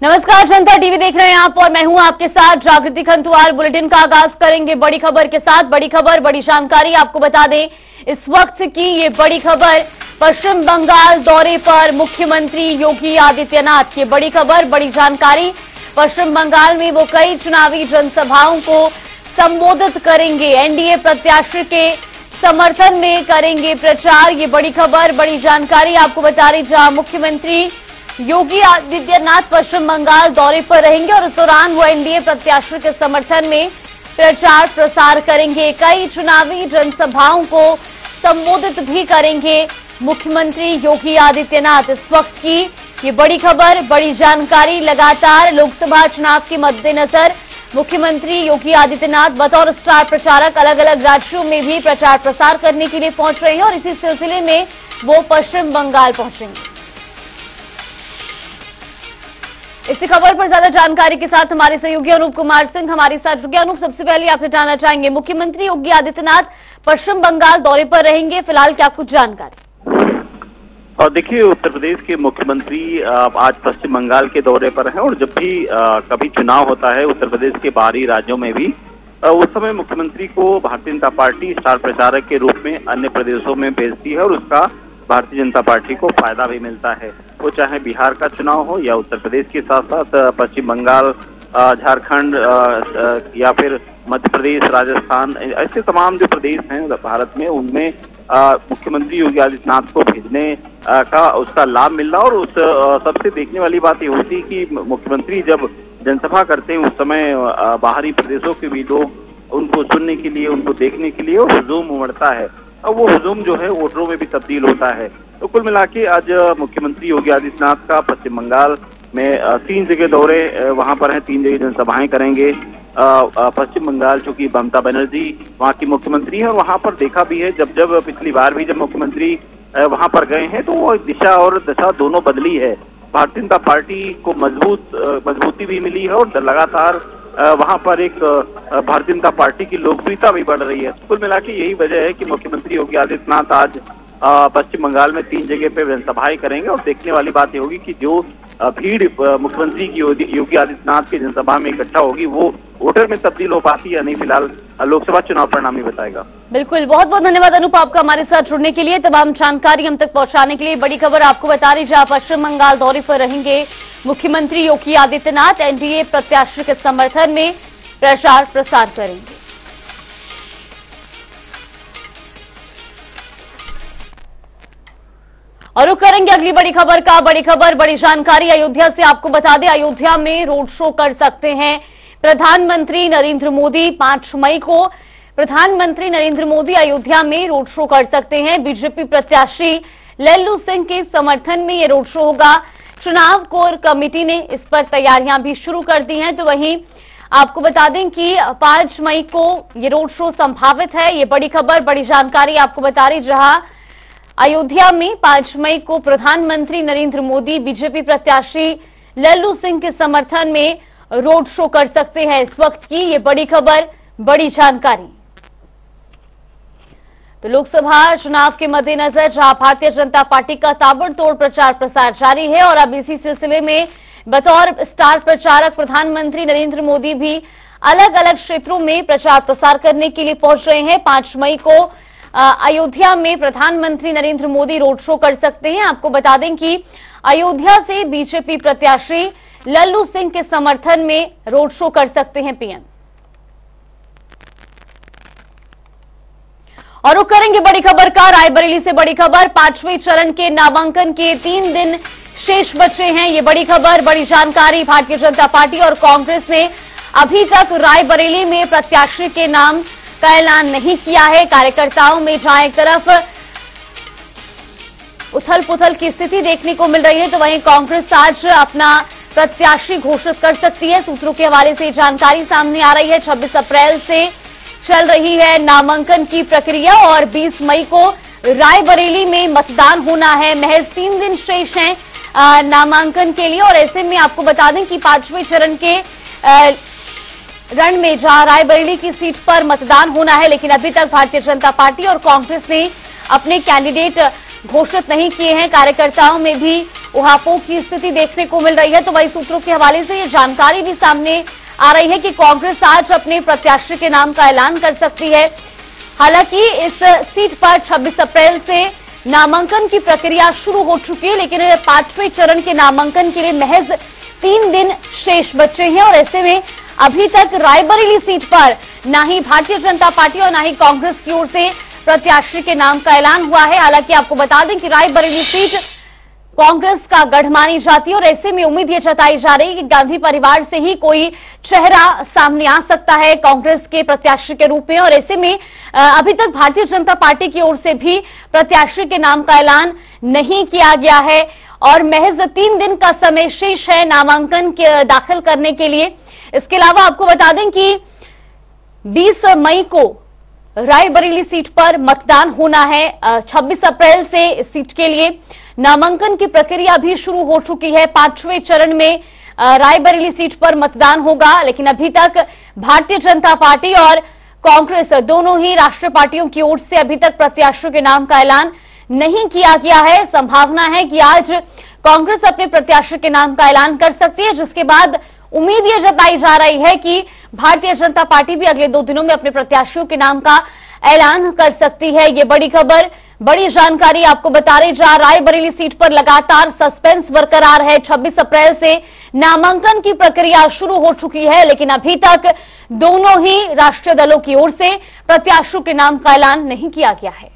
नमस्कार, जनता टीवी देख रहे हैं आप और मैं हूं आपके साथ जागृति खंतुआल। बुलेटिन का आगाज करेंगे बड़ी खबर के साथ। बड़ी खबर, बड़ी जानकारी आपको बता दें इस वक्त की ये बड़ी खबर, पश्चिम बंगाल दौरे पर मुख्यमंत्री योगी आदित्यनाथ। ये बड़ी खबर, बड़ी जानकारी। पश्चिम बंगाल में वो कई चुनावी जनसभाओं को संबोधित करेंगे। एनडीए प्रत्याशी के समर्थन में करेंगे प्रचार। ये बड़ी खबर, बड़ी जानकारी आपको बता रही, जहां मुख्यमंत्री योगी आदित्यनाथ पश्चिम बंगाल दौरे पर रहेंगे और इस दौरान वो एनडीए प्रत्याशी के समर्थन में प्रचार प्रसार करेंगे। कई चुनावी जनसभाओं को संबोधित भी करेंगे मुख्यमंत्री योगी आदित्यनाथ। इस वक्त की ये बड़ी खबर, बड़ी जानकारी। लगातार लोकसभा चुनाव के मद्देनजर मुख्यमंत्री योगी आदित्यनाथ बतौर स्टार प्रचारक अलग अलग राज्यों में भी प्रचार प्रसार करने के लिए पहुंच रहे हैं और इसी सिलसिले में वो पश्चिम बंगाल पहुंचेंगे। इसी खबर पर ज्यादा जानकारी के साथ हमारे सहयोगी अनूप कुमार सिंह हमारे साथ जुड़े। अनूप, सबसे पहले आपसे जानना चाहेंगे, मुख्यमंत्री योगी आदित्यनाथ पश्चिम बंगाल दौरे पर रहेंगे, फिलहाल क्या कुछ जानकारी? और देखिए, उत्तर प्रदेश के मुख्यमंत्री आज पश्चिम बंगाल के दौरे पर हैं और जब भी कभी चुनाव होता है उत्तर प्रदेश के बाहरी राज्यों में भी उस समय मुख्यमंत्री को भारतीय जनता पार्टी स्टार प्रचारक के रूप में अन्य प्रदेशों में भेजती है और उसका भारतीय जनता पार्टी को फायदा भी मिलता है। वो चाहे बिहार का चुनाव हो या उत्तर प्रदेश के साथ साथ पश्चिम बंगाल, झारखंड या फिर मध्य प्रदेश, राजस्थान, ऐसे तमाम जो प्रदेश हैं भारत में, उनमें मुख्यमंत्री योगी आदित्यनाथ को भेजने का उसका लाभ मिलना। और उस सबसे देखने वाली बात ये होती है कि मुख्यमंत्री जब जनसभा करते हैं उस समय बाहरी प्रदेशों के भी लोग उनको सुनने के लिए, उनको देखने के लिए हुजूम उमड़ता है और वो हुजूम जो है वोटरों में भी तब्दील होता है। तो कुल मिला के आज मुख्यमंत्री योगी आदित्यनाथ का पश्चिम बंगाल में 3 जगह दौरे वहां पर हैं, 3 जगह जनसभाएं करेंगे। पश्चिम बंगाल चूंकि ममता बनर्जी वहां की मुख्यमंत्री है और वहां पर देखा भी है, जब पिछली बार भी जब मुख्यमंत्री वहां पर गए हैं तो वो दिशा और दशा दोनों बदली है। भारतीय जनता पार्टी को मजबूती भी मिली है और लगातार वहां पर एक भारतीय जनता पार्टी की लोकप्रियता भी बढ़ रही है। कुल मिला के यही वजह है कि मुख्यमंत्री योगी आदित्यनाथ आज पश्चिम बंगाल में 3 जगह पे जनसभाएं करेंगे और देखने वाली बात ये होगी कि जो भीड़ मुख्यमंत्री की योगी आदित्यनाथ की जनसभा में इकट्ठा होगी वो वोटर में तब्दील हो पाती या नहीं, फिलहाल लोकसभा चुनाव परिणाम ही बताएगा। बिल्कुल, बहुत बहुत धन्यवाद अनूप आपका हमारे साथ जुड़ने के लिए, तमाम जानकारी हम तक पहुंचाने के लिए। बड़ी खबर आपको बता रही, जहां पश्चिम बंगाल दौरे पर रहेंगे मुख्यमंत्री योगी आदित्यनाथ, एनडीए प्रत्याशी के समर्थन में प्रचार प्रसार करेंगे। और रुक करेंगे अगली बड़ी खबर का। बड़ी खबर, बड़ी जानकारी अयोध्या से आपको बता दें, अयोध्या में रोड शो कर सकते हैं प्रधानमंत्री नरेंद्र मोदी। 5 मई को प्रधानमंत्री नरेंद्र मोदी अयोध्या में रोड शो कर सकते हैं। बीजेपी प्रत्याशी लल्लू सिंह के समर्थन में ये रोड शो होगा। चुनाव कोर कमेटी ने इस पर तैयारियां भी शुरू कर दी हैं। तो वहीं आपको बता दें कि 5 मई को ये रोड शो संभावित है। ये बड़ी खबर, बड़ी जानकारी आपको बता रही, जहां अयोध्या में 5 मई को प्रधानमंत्री नरेंद्र मोदी बीजेपी प्रत्याशी लल्लू सिंह के समर्थन में रोड शो कर सकते हैं। इस वक्त की ये बड़ी खबर, बड़ी जानकारी। तो लोकसभा चुनाव के मद्देनजर जहां भारतीय जनता पार्टी का ताबड़तोड़ प्रचार प्रसार जारी है और अब इसी सिलसिले में बतौर स्टार प्रचारक प्रधानमंत्री नरेंद्र मोदी भी अलग अलग क्षेत्रों में प्रचार प्रसार करने के लिए पहुंच रहे हैं। 5 मई को अयोध्या में प्रधानमंत्री नरेंद्र मोदी रोड शो कर सकते हैं। आपको बता दें कि अयोध्या से बीजेपी प्रत्याशी लल्लू सिंह के समर्थन में रोड शो कर सकते हैं पीएम। और रुक करेंगे बड़ी खबर का, रायबरेली से बड़ी खबर। 5वें चरण के नामांकन के 3 दिन शेष बचे हैं। ये बड़ी खबर, बड़ी जानकारी। भारतीय जनता पार्टी और कांग्रेस ने अभी तक रायबरेली में प्रत्याशी के नाम का ऐलान नहीं किया है। कार्यकर्ताओं में जहां एक तरफ उथल पुथल की स्थिति देखने को मिल रही है, तो वहीं कांग्रेस आज अपना प्रत्याशी घोषित कर सकती है। सूत्रों के हवाले से जानकारी सामने आ रही है। 26 अप्रैल से चल रही है नामांकन की प्रक्रिया और 20 मई को रायबरेली में मतदान होना है। महज 3 दिन शेष हैं नामांकन के लिए और ऐसे में आपको बता दें कि 5वें चरण के रण में जहां रायबरेली की सीट पर मतदान होना है, लेकिन अभी तक भारतीय जनता पार्टी और कांग्रेस ने अपने कैंडिडेट घोषित नहीं किए हैं। कार्यकर्ताओं में भी उहापों की स्थिति देखने को मिल रही है। तो वही सूत्रों के हवाले से ये जानकारी भी सामने आ रही है कि कांग्रेस आज अपने प्रत्याशी के नाम का ऐलान कर सकती है। हालांकि इस सीट पर 26 अप्रैल से नामांकन की प्रक्रिया शुरू हो चुकी है, लेकिन 5वें चरण के नामांकन के लिए महज 3 दिन शेष बचे हैं और ऐसे में अभी तक रायबरेली सीट पर ना ही भारतीय जनता पार्टी और ना ही कांग्रेस की ओर से प्रत्याशी के नाम का ऐलान हुआ है। हालांकि आपको बता दें कि रायबरेली सीट कांग्रेस का गढ़ मानी जाती है और ऐसे में उम्मीद ये जताई जा रही है कि गांधी परिवार से ही कोई चेहरा सामने आ सकता है कांग्रेस के प्रत्याशी के रूप में। और ऐसे में अभी तक भारतीय जनता पार्टी की ओर से भी प्रत्याशी के नाम का ऐलान नहीं किया गया है और महज 3 दिन का समय शेष है नामांकन दाखिल करने के लिए। इसके अलावा आपको बता दें कि 20 मई को रायबरेली सीट पर मतदान होना है। 26 अप्रैल से इस सीट के लिए नामांकन की प्रक्रिया भी शुरू हो चुकी है। 5वें चरण में रायबरेली सीट पर मतदान होगा, लेकिन अभी तक भारतीय जनता पार्टी और कांग्रेस दोनों ही राष्ट्रीय पार्टियों की ओर से अभी तक प्रत्याशियों के नाम का ऐलान नहीं किया गया है। संभावना है कि आज कांग्रेस अपने प्रत्याशी के नाम का ऐलान कर सकती है, जिसके बाद उम्मीद ये जताई जा रही है कि भारतीय जनता पार्टी भी अगले 2 दिनों में अपने प्रत्याशियों के नाम का ऐलान कर सकती है। ये बड़ी खबर, बड़ी जानकारी आपको बता रहे जहां रायबरेली सीट पर लगातार सस्पेंस बरकरार है। 26 अप्रैल से नामांकन की प्रक्रिया शुरू हो चुकी है, लेकिन अभी तक दोनों ही राष्ट्रीय दलों की ओर से प्रत्याशियों के नाम का ऐलान नहीं किया गया है।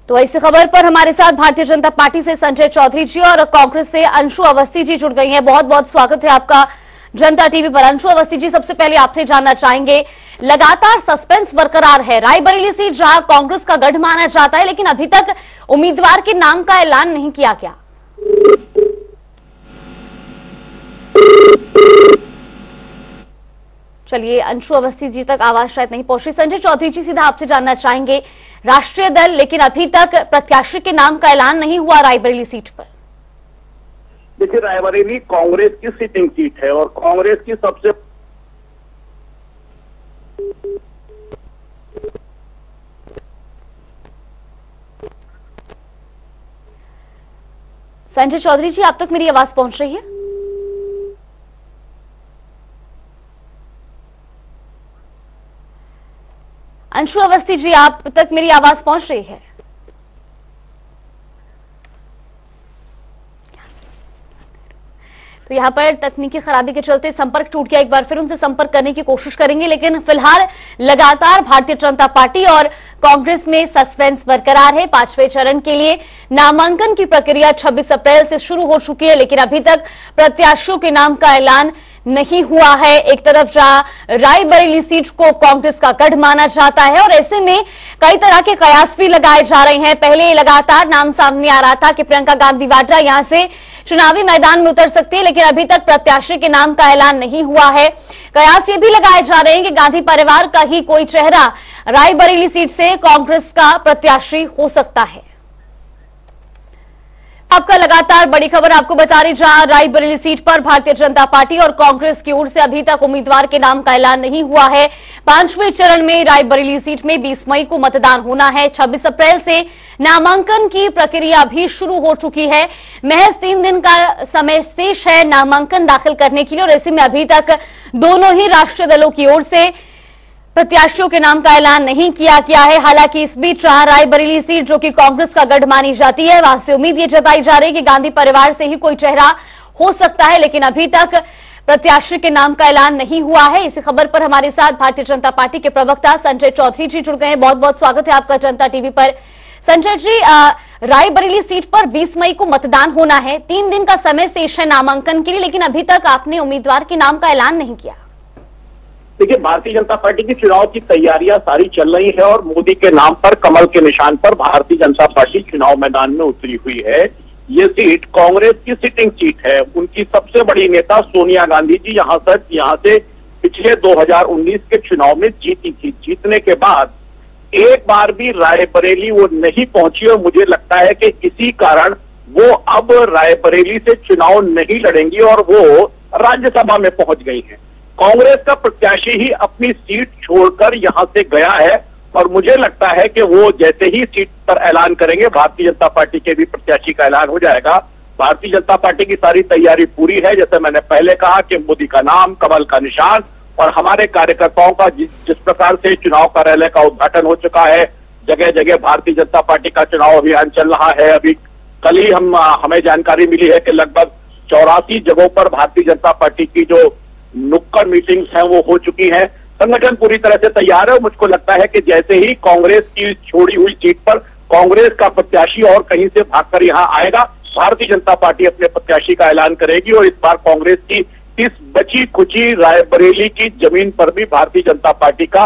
तो ऐसी खबर पर हमारे साथ भारतीय जनता पार्टी से संजय चौधरी जी और कांग्रेस से अंशु अवस्थी जी जुड़ गई हैं। बहुत बहुत स्वागत है आपका जनता टीवी पर। अंशु अवस्थी जी, सबसे पहले आपसे जानना चाहेंगे, लगातार सस्पेंस बरकरार है। रायबरेली सीट जहां कांग्रेस का गढ़ माना जाता है, लेकिन अभी तक उम्मीदवार के नाम का ऐलान नहीं किया गया। चलिए, अंशु अवस्थी जी तक आवाज शायद नहीं पहुंची। संजय चौधरी जी, सीधा आपसे जानना चाहेंगे, राष्ट्रीय दल लेकिन अभी तक प्रत्याशी के नाम का ऐलान नहीं हुआ रायबरेली सीट पर। देखिए, रायबरेली कांग्रेस की सिटिंग सीट है और कांग्रेस की सबसे संजय चौधरी जी, आप तक मेरी आवाज पहुंच रही है? अंशु अवस्थी जी, आप तक मेरी आवाज पहुंच रही है? तो यहाँ पर तकनीकी खराबी के चलते संपर्क टूट गया। एक बार फिर उनसे संपर्क करने की कोशिश करेंगे, लेकिन फिलहाल लगातार भारतीय जनता पार्टी और कांग्रेस में सस्पेंस बरकरार है। 5वें चरण के लिए नामांकन की प्रक्रिया 26 अप्रैल से शुरू हो चुकी है, लेकिन अभी तक प्रत्याशियों के नाम का ऐलान नहीं हुआ है। एक तरफ जहां रायबरेली सीट को कांग्रेस का गढ़ माना जाता है और ऐसे में कई तरह के कयास भी लगाए जा रहे हैं। पहले लगातार नाम सामने आ रहा था कि प्रियंका गांधी वाड्रा यहां से चुनावी मैदान में उतर सकती है, लेकिन अभी तक प्रत्याशी के नाम का ऐलान नहीं हुआ है। कयास ये भी लगाए जा रहे हैं कि गांधी परिवार का ही कोई चेहरा रायबरेली सीट से कांग्रेस का प्रत्याशी हो सकता है। आपका लगातार बड़ी खबर आपको बता रही, जहां रायबरेली सीट पर भारतीय जनता पार्टी और कांग्रेस की ओर से अभी तक उम्मीदवार के नाम का ऐलान नहीं हुआ है। 5वें चरण में रायबरेली सीट में 20 मई को मतदान होना है। 26 अप्रैल से नामांकन की प्रक्रिया भी शुरू हो चुकी है। महज 3 दिन का समय शेष है नामांकन दाखिल करने के लिए और ऐसे में अभी तक दोनों ही राष्ट्रीय दलों की ओर से प्रत्याशियों के नाम का ऐलान नहीं किया गया है। हालांकि इस बीच जहां रायबरेली सीट जो कि कांग्रेस का गढ़ मानी जाती है, वहां से उम्मीद ये जताई जा रही है कि गांधी परिवार से ही कोई चेहरा हो सकता है, लेकिन अभी तक प्रत्याशी के नाम का ऐलान नहीं हुआ है। इसी खबर पर हमारे साथ भारतीय जनता पार्टी के प्रवक्ता संजय चौधरी जी जुड़ गए हैं। बहुत बहुत स्वागत है आपका जनता टीवी पर। संजय जी, रायबरेली सीट पर 20 मई को मतदान होना है। 3 दिन का समय शेष है नामांकन के लिए, लेकिन अभी तक आपने उम्मीदवार के नाम का ऐलान नहीं किया। देखिए, भारतीय जनता पार्टी की चुनाव की तैयारियां सारी चल रही है और मोदी के नाम पर, कमल के निशान पर भारतीय जनता पार्टी चुनाव मैदान में उतरी हुई है। ये सीट कांग्रेस की सिटिंग सीट है। उनकी सबसे बड़ी नेता सोनिया गांधी जी यहाँ से पिछले 2019 के चुनाव में जीती थी। जीतने के बाद एक बार भी रायबरेली वो नहीं पहुंची और मुझे लगता है कि इसी कारण वो अब रायबरेली से चुनाव नहीं लड़ेंगी और वो राज्यसभा में पहुंच गई हैं। कांग्रेस का प्रत्याशी ही अपनी सीट छोड़कर यहां से गया है और मुझे लगता है कि वो जैसे ही सीट पर ऐलान करेंगे, भारतीय जनता पार्टी के भी प्रत्याशी का ऐलान हो जाएगा। भारतीय जनता पार्टी की सारी तैयारी पूरी है। जैसे मैंने पहले कहा कि मोदी का नाम, कमल का निशान, और हमारे कार्यकर्ताओं का जिस प्रकार से चुनाव कार्यालय का उद्घाटन हो चुका है, जगह जगह भारतीय जनता पार्टी का चुनाव अभियान चल रहा है। अभी कल ही हमें जानकारी मिली है कि लगभग 84 जगहों पर भारतीय जनता पार्टी की जो नुक्कड़ मीटिंग्स हैं वो हो चुकी हैं। संगठन पूरी तरह से तैयार है और मुझको लगता है कि जैसे ही कांग्रेस की छोड़ी हुई सीट पर कांग्रेस का प्रत्याशी और कहीं से भागकर यहां आएगा, भारतीय जनता पार्टी अपने प्रत्याशी का ऐलान करेगी और इस बार कांग्रेस की इस बची खुची रायबरेली की जमीन पर भी भारतीय जनता पार्टी का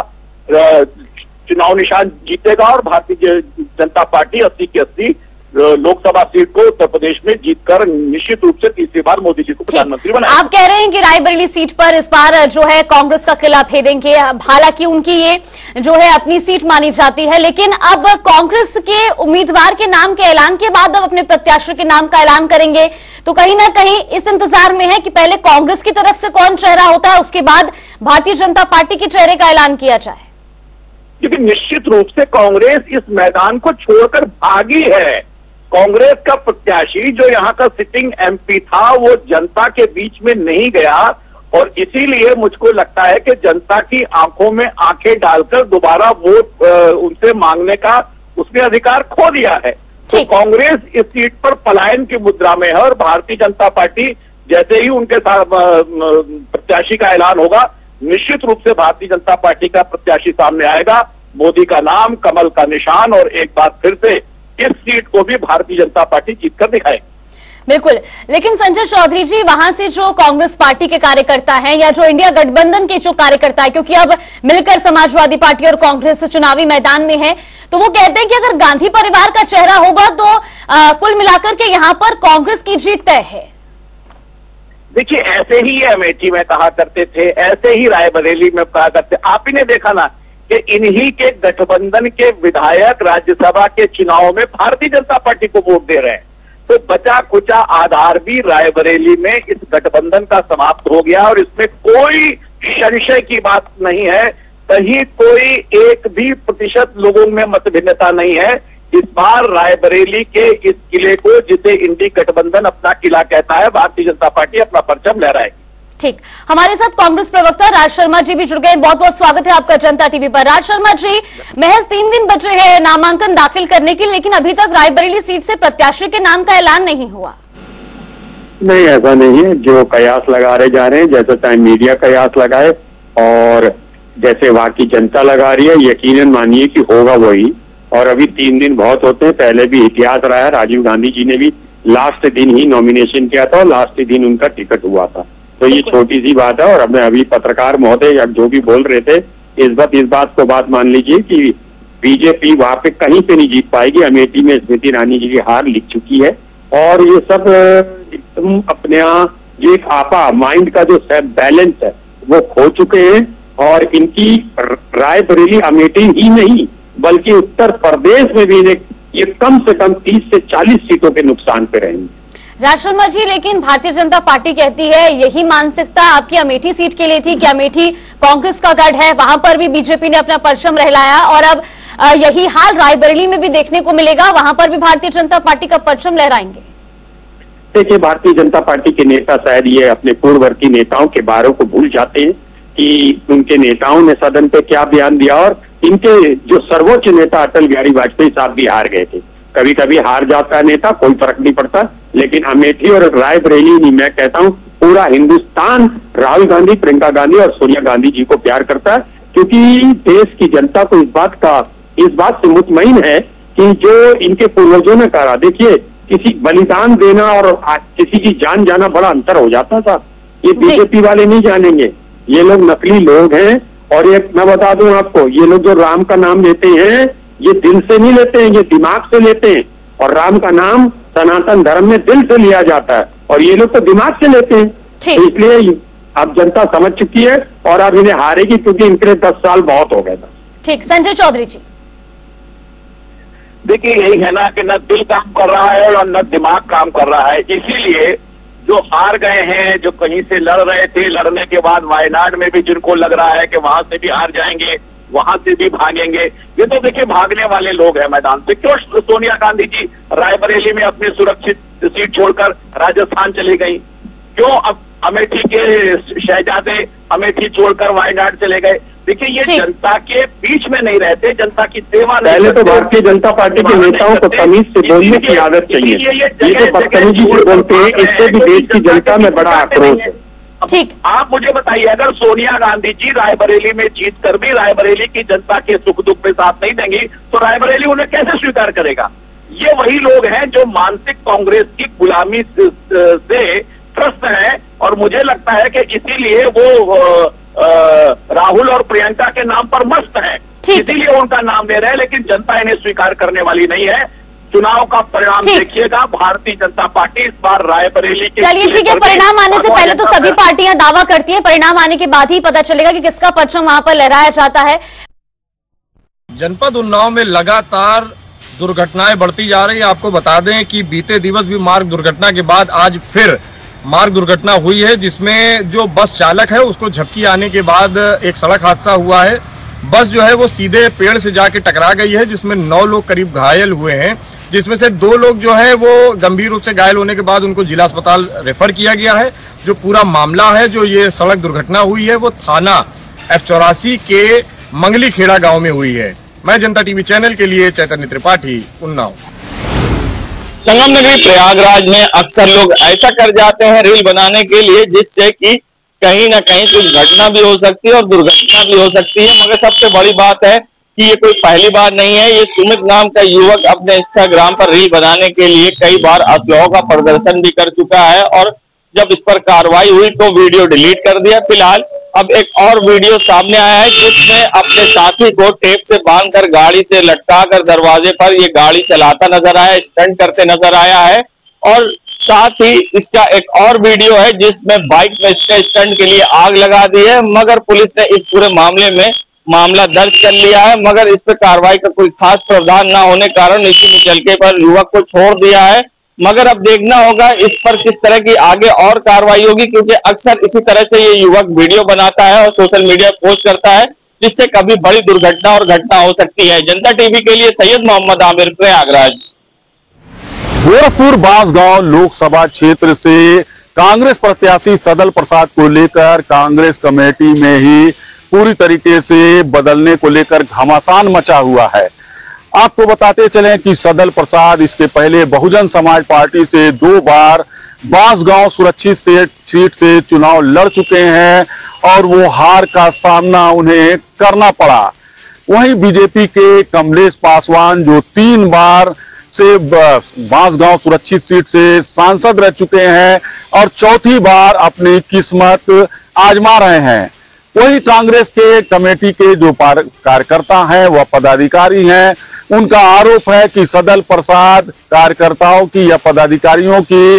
चुनाव निशान जीतेगा और भारतीय जनता पार्टी 80 की 80 लोकसभा सीट को उत्तर प्रदेश में जीतकर निश्चित रूप से तीसरी बार मोदी जी को प्रधानमंत्री बनाएगा। आप कह रहे हैं कि रायबरेली सीट पर इस बार जो है कांग्रेस का किला फेंकेंगे। हालांकि उनकी ये जो है अपनी सीट मानी जाती है, लेकिन अब कांग्रेस के उम्मीदवार के नाम के ऐलान के बाद अब अपने प्रत्याशी के नाम का ऐलान करेंगे, तो कहीं ना कहीं इस इंतजार में है कि पहले कांग्रेस की तरफ से कौन चेहरा होता है, उसके बाद भारतीय जनता पार्टी के चेहरे का ऐलान किया जाए। क्योंकि निश्चित रूप से कांग्रेस इस मैदान को छोड़कर भागी है। कांग्रेस का प्रत्याशी जो यहां का सिटिंग एमपी था वो जनता के बीच में नहीं गया और इसीलिए मुझको लगता है कि जनता की आंखों में आंखें डालकर दोबारा वोट उनसे मांगने का उसने अधिकार खो दिया है। तो कांग्रेस इस सीट पर पलायन की मुद्रा में है और भारतीय जनता पार्टी जैसे ही उनके साथ प्रत्याशी का ऐलान होगा, निश्चित रूप से भारतीय जनता पार्टी का प्रत्याशी सामने आएगा। मोदी का नाम, कमल का निशान और एक बार फिर से इस सीट को भी भारतीय जनता पार्टी जीतकर दिखाएगी। बिल्कुल, लेकिन संजय चौधरी जी, वहां से जो कांग्रेस पार्टी के कार्यकर्ता हैं या जो इंडिया गठबंधन के जो कार्यकर्ता है, क्योंकि अब मिलकर समाजवादी पार्टी और कांग्रेस चुनावी मैदान में है, तो वो कहते हैं कि अगर गांधी परिवार का चेहरा होगा तो कुल मिलाकर के यहाँ पर कांग्रेस की जीत तय है। देखिए, ऐसे ही अमेठी में कहा करते थे, ऐसे ही रायबरेली में कहा करते। आप ही ने देखा ना कि इन्हीं के गठबंधन के विधायक राज्यसभा के चुनाव में भारतीय जनता पार्टी को वोट दे रहे हैं। तो बचा कुचा आधार भी रायबरेली में इस गठबंधन का समाप्त हो गया और इसमें कोई संशय की बात नहीं है, कहीं कोई एक भी प्रतिशत लोगों में मतभिन्नता नहीं है। इस बार रायबरेली के इस किले को, जिसे इंडी गठबंधन अपना किला कहता है, भारतीय जनता पार्टी अपना परचम लहराएगी। ठीक, हमारे साथ कांग्रेस प्रवक्ता राज शर्मा जी भी जुड़ गए। बहुत बहुत स्वागत है आपका जनता टीवी पर। राज शर्मा जी, महज 3 दिन बचे हैं नामांकन दाखिल करने की, लेकिन अभी तक रायबरेली सीट से प्रत्याशी के नाम का ऐलान नहीं हुआ। नहीं, ऐसा नहीं है। जो कयास लगा रहे जा रहे हैं, जैसे टाइम मीडिया कयास लगाए और जैसे वहां की जनता लगा रही है, यकीनन मानिए कि होगा वही। और अभी 3 दिन बहुत होते हैं, पहले भी इतिहास रहा है। राजीव गांधी जी ने भी लास्ट दिन ही नॉमिनेशन किया था और लास्ट दिन उनका टिकट हुआ था। तो ये छोटी सी बात है। और अब अभी पत्रकार महोदय या जो भी बोल रहे थे, इस बात को बात मान लीजिए कि बीजेपी वहां पे कहीं पे नहीं जीत पाएगी। अमेठी में स्मृति ईरानी जी की हार लिख चुकी है और ये सब एकदम अपने यहाँ जो एक आपा माइंड का जो बैलेंस है वो खो चुके हैं और इनकी रायबरेली अमेठी ही नहीं बल्कि उत्तर प्रदेश में भी ये कम से कम 30 से 40 सीटों के नुकसान पे रहेंगे। राज शर्मा जी, लेकिन भारतीय जनता पार्टी कहती है यही मानसिकता आपकी अमेठी सीट के लिए थी कि अमेठी कांग्रेस का गढ़ है, वहां पर भी बीजेपी ने अपना परचम लहराया और अब यही हाल रायबरेली में भी देखने को मिलेगा, वहां पर भी भारतीय जनता पार्टी का परचम लहराएंगे। देखिए, भारतीय जनता पार्टी के नेता शायद ये अपने पूर्ववर्ती नेताओं के बारों को भूल जाते हैं कि उनके नेताओं ने सदन पे क्या बयान दिया और इनके जो सर्वोच्च नेता अटल बिहारी वाजपेयी साहब भी हार गए थे। कभी कभी हार जाता है नेता, कोई फर्क नहीं पड़ता, लेकिन अमेठी और रायबरेली नहीं, मैं कहता हूँ पूरा हिंदुस्तान राहुल गांधी, प्रियंका गांधी और सोनिया गांधी जी को प्यार करता है, क्योंकि देश की जनता को इस बात से मुतमईन है कि जो इनके पूर्वजों ने करा। देखिए, किसी बलिदान देना और किसी की जान जाना बड़ा अंतर हो जाता था। ये बीजेपी वाले नहीं जानेंगे, ये लोग नकली लोग हैं। और एक मैं बता दूं आपको, ये लोग जो राम का नाम लेते हैं ये दिल से नहीं लेते हैं, ये दिमाग से लेते हैं। और राम का नाम सनातन धर्म में दिल से लिया जाता है और ये लोग तो दिमाग से लेते हैं। तो इसलिए अब जनता समझ चुकी है और अब इन्हें हारेगी, क्योंकि इनके लिए 10 साल बहुत हो गए था। ठीक, संजय चौधरी जी। देखिए, यही है ना कि न दिल काम कर रहा है और न दिमाग काम कर रहा है। इसीलिए जो हार गए हैं, जो कहीं से लड़ रहे थे, लड़ने के बाद वायनाड में भी जिनको लग रहा है कि वहां से भी हार जाएंगे, वहां से भी भागेंगे। ये तो देखिए भागने वाले लोग हैं मैदान से। क्यों सोनिया गांधी जी रायबरेली में अपनी सुरक्षित सीट छोड़कर राजस्थान चली गई? क्यों अब अमेठी के शहजादे अमेठी छोड़कर वायनाड चले गए? देखिए ये जनता के बीच में नहीं रहते, जनता की सेवा नहीं। पहले तो भारतीय जनता पार्टी के नेताओं को तमीज से बोलने की आदत चाहिए। ये जो बदतमीजी से बोलते हैं, इससे भी देश की जनता में बड़ा आक्रोश है। ठीक, आप मुझे बताइए, अगर सोनिया गांधी जी रायबरेली में जीत कर भी रायबरेली की जनता के सुख दुख में साथ नहीं देंगी तो रायबरेली उन्हें कैसे स्वीकार करेगा? ये वही लोग हैं जो मानसिक कांग्रेस की गुलामी से त्रस्त हैं और मुझे लगता है कि इसीलिए वो राहुल और प्रियंका के नाम पर मस्त है, इसीलिए उनका नाम ले रहे हैं, लेकिन जनता इन्हें स्वीकार करने वाली नहीं है। चुनाव का परिणाम देखिएगा, भारतीय जनता पार्टी इस बार रायबरेली के। चलिए ठीक है, परिणाम आने से पहले तो सभी पार्टियां दावा करती हैं, परिणाम आने के बाद ही पता चलेगा कि किसका परचम वहां पर लहराया जाता है। जनपद उन्नाव में लगातार दुर्घटनाएं बढ़ती जा रही है। आपको बता दें कि बीते दिवस भी मार्ग दुर्घटना के बाद आज फिर मार्ग दुर्घटना हुई है, जिसमें जो बस चालक है उसको झपकी आने के बाद एक सड़क हादसा हुआ है। बस जो है वो सीधे पेड़ से जाके टकरा गई है, जिसमें 9 लोग करीब घायल हुए हैं, जिसमें से 2 लोग जो है वो गंभीर रूप से घायल होने के बाद उनको जिला अस्पताल रेफर किया गया है। जो पूरा मामला है, जो ये सड़क दुर्घटना हुई है, वो थाना F84 के मंगली खेड़ा गाँव में हुई है। मैं जनता टीवी चैनल के लिए चैतन्य त्रिपाठी, उन्नाव। संगम नगरी प्रयागराज में अक्सर लोग ऐसा कर जाते हैं रील बनाने के लिए, जिससे कि कहीं ना कहीं कुछ घटना भी हो सकती है और दुर्घटना भी हो सकती है। मगर सबसे बड़ी बात है कि ये कोई पहली बार नहीं है। ये सुमित नाम का युवक अपने इंस्टाग्राम पर रील बनाने के लिए कई बार असलहों का प्रदर्शन भी कर चुका है और जब इस पर कार्रवाई हुई तो वीडियो डिलीट कर दिया। फिलहाल अब एक और वीडियो सामने आया है, जिसमें अपने साथी को टेप से बांधकर गाड़ी से लटकाकर दरवाजे पर ये गाड़ी चलाता नजर आया, स्टंट करते नजर आया है। और साथ ही इसका एक और वीडियो है जिसमें बाइक में इसके स्टंट के लिए आग लगा दी है, मगर पुलिस ने इस पूरे मामले में मामला दर्ज कर लिया है, मगर इस पर कार्रवाई का कोई खास प्रावधान न होने के कारण इसी मुचलके पर युवक को छोड़ दिया है। मगर अब देखना होगा इस पर किस तरह की आगे और कार्रवाई होगी, क्योंकि अक्सर इसी तरह से ये युवक वीडियो बनाता है और सोशल मीडिया पोस्ट करता है, जिससे कभी बड़ी दुर्घटना और घटना हो सकती है। जनता टीवी के लिए सैयद मोहम्मद आमिर, प्रयागराज। गोरखपुर बांसगांव लोकसभा क्षेत्र से कांग्रेस प्रत्याशी सदल प्रसाद को लेकर कांग्रेस कमेटी में ही पूरी तरीके से बदलने को लेकर घमासान मचा हुआ है। आपको बताते चलें कि सदल प्रसाद इसके पहले बहुजन समाज पार्टी से 2 बार बांसगांव सुरक्षित सीट से चुनाव लड़ चुके हैं और वो हार का सामना उन्हें करना पड़ा। वहीं बीजेपी के कमलेश पासवान जो 3 बार से बांसगांव सुरक्षित सीट से सांसद रह चुके हैं और चौथी बार अपनी किस्मत आजमा रहे हैं। वही कांग्रेस के कमेटी के जो कार्यकर्ता हैं वह पदाधिकारी हैं, उनका आरोप है कि सदल प्रसाद कार्यकर्ताओं की या पदाधिकारियों की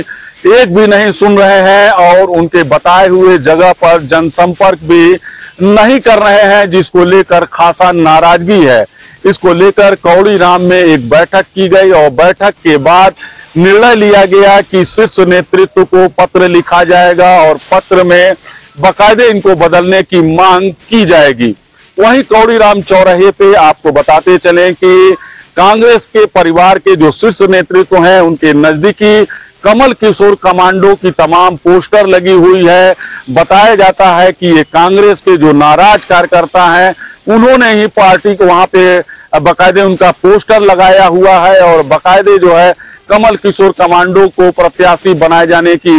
एक भी नहीं सुन रहे हैं और उनके बताए हुए जगह पर जनसंपर्क भी नहीं कर रहे हैं, जिसको लेकर खासा नाराजगी है। इसको लेकर कौड़ी राम में एक बैठक की गई और बैठक के बाद निर्णय लिया गया कि शीर्ष नेतृत्व को पत्र लिखा जाएगा और पत्र में बाकायदे इनको बदलने की मांग की जाएगी। वहीं कौड़ी राम चौराहे पे आपको बताते चलें कि कांग्रेस के परिवार के जो शीर्ष नेतृत्व हैं उनके नजदीकी कमल किशोर कमांडो की तमाम पोस्टर लगी हुई है। बताया जाता है कि ये कांग्रेस के जो नाराज कार्यकर्ता हैं उन्होंने ही पार्टी को वहां पे बाकायदे उनका पोस्टर लगाया हुआ है और बाकायदे जो है कमल किशोर कमांडो को प्रत्याशी बनाए जाने की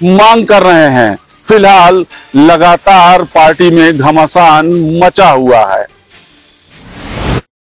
मांग कर रहे हैं। फिलहाल लगातार पार्टी में घमासान मचा हुआ है।